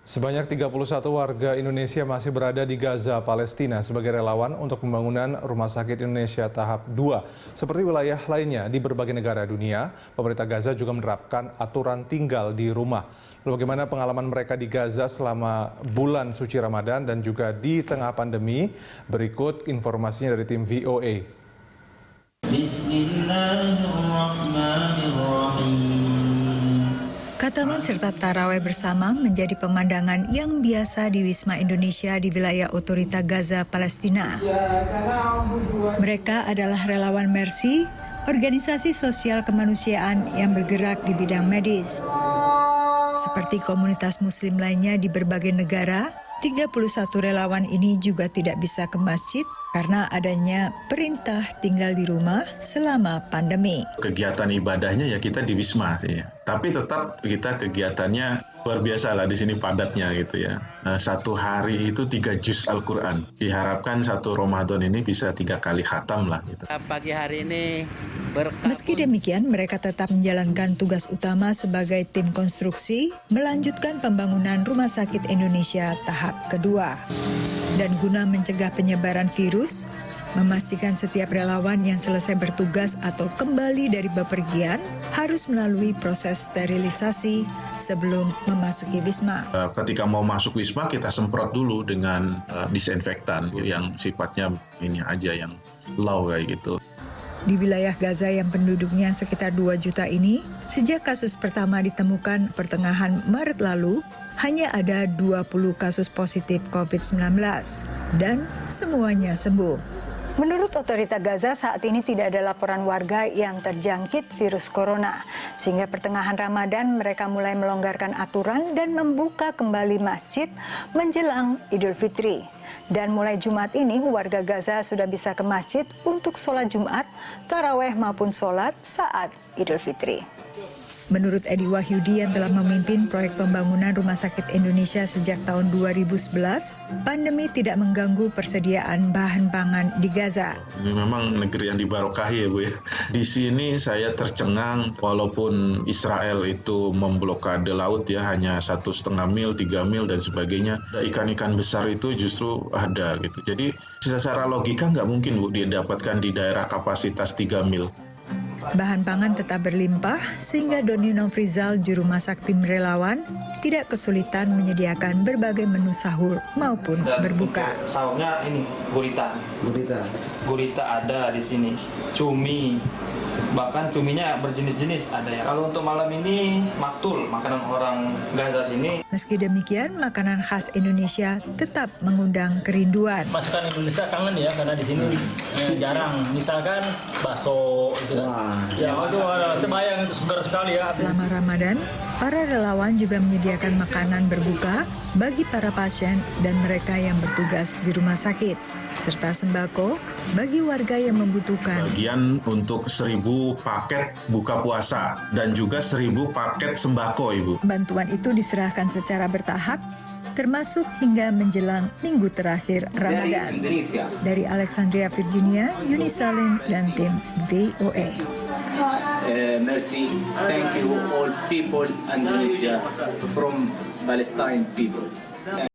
Sebanyak 31 warga Indonesia masih berada di Gaza, Palestina sebagai relawan untuk pembangunan Rumah Sakit Indonesia tahap 2. Seperti wilayah lainnya di berbagai negara dunia, pemerintah Gaza juga menerapkan aturan tinggal di rumah. Lalu bagaimana pengalaman mereka di Gaza selama bulan suci Ramadan dan juga di tengah pandemi? Berikut informasinya dari tim VOA. Bismillahirrahmanirrahim. Khataman serta tarawih bersama menjadi pemandangan yang biasa di Wisma Indonesia di wilayah otorita Gaza, Palestina. Mereka adalah relawan Mercy, organisasi sosial kemanusiaan yang bergerak di bidang medis. Seperti komunitas muslim lainnya di berbagai negara, 31 relawan ini juga tidak bisa ke masjid karena adanya perintah tinggal di rumah selama pandemi. Kegiatan ibadahnya ya kita di Wisma sih ya. Tapi tetap kita kegiatannya luar biasa lah di sini padatnya gitu ya. Satu hari itu 3 juz Al-Quran. Diharapkan satu Ramadan ini bisa 3 kali khatam lah. Gitu. Pagi hari ini Meski demikian, mereka tetap menjalankan tugas utama sebagai tim konstruksi, melanjutkan pembangunan Rumah Sakit Indonesia tahap kedua. Dan guna mencegah penyebaran virus, memastikan setiap relawan yang selesai bertugas atau kembali dari bepergian harus melalui proses sterilisasi sebelum memasuki Wisma. Ketika mau masuk Wisma, kita semprot dulu dengan disinfektan yang sifatnya ini aja, yang low kayak gitu. Di wilayah Gaza yang penduduknya sekitar 2 juta ini, sejak kasus pertama ditemukan pertengahan Maret lalu, hanya ada 20 kasus positif COVID-19 dan semuanya sembuh. Menurut otorita Gaza, saat ini tidak ada laporan warga yang terjangkit virus corona. Sehingga pertengahan Ramadan mereka mulai melonggarkan aturan dan membuka kembali masjid menjelang Idul Fitri. Dan mulai Jumat ini warga Gaza sudah bisa ke masjid untuk sholat Jumat, taraweh maupun sholat saat Idul Fitri. Menurut Edi Wahyudi yang telah memimpin proyek pembangunan Rumah Sakit Indonesia sejak tahun 2011, pandemi tidak mengganggu persediaan bahan pangan di Gaza. Ini memang negeri yang dibarokahi ya Bu ya. Di sini saya tercengang walaupun Israel itu memblokade laut ya, hanya 1,5 mil, 3 mil dan sebagainya. Ikan-ikan besar itu justru ada gitu. Jadi secara logika nggak mungkin Bu didapatkan di daerah kapasitas 3 mil. Bahan pangan tetap berlimpah sehingga Doni Nofrizal, juru masak tim relawan, tidak kesulitan menyediakan berbagai menu sahur maupun berbuka. Sahurnya ini gurita ada di sini, cumi, bahkan cuminya berjenis-jenis ada ya. Kalau untuk malam ini maktul, makanan orang Gaza sini. Meski demikian, makanan khas Indonesia tetap mengundang kerinduan. Masakan Indonesia kangen ya, karena di sini jarang. Misalkan bakso, gitu kan. Ya, itu bayang itu segar sekali ya. Selama Ramadan, para relawan juga menyediakan makanan berbuka bagi para pasien dan mereka yang bertugas di rumah sakit, serta sembako bagi warga yang membutuhkan. Bagian untuk 1.000 paket buka puasa dan juga 1.000 paket sembako Ibu. Bantuan itu diserahkan secara bertahap, termasuk hingga menjelang minggu terakhir Ramadan. Dari Alexandria, Virginia, Yuni Salim dan tim VOA. Mercy, thank you all people Indonesia from Palestine people.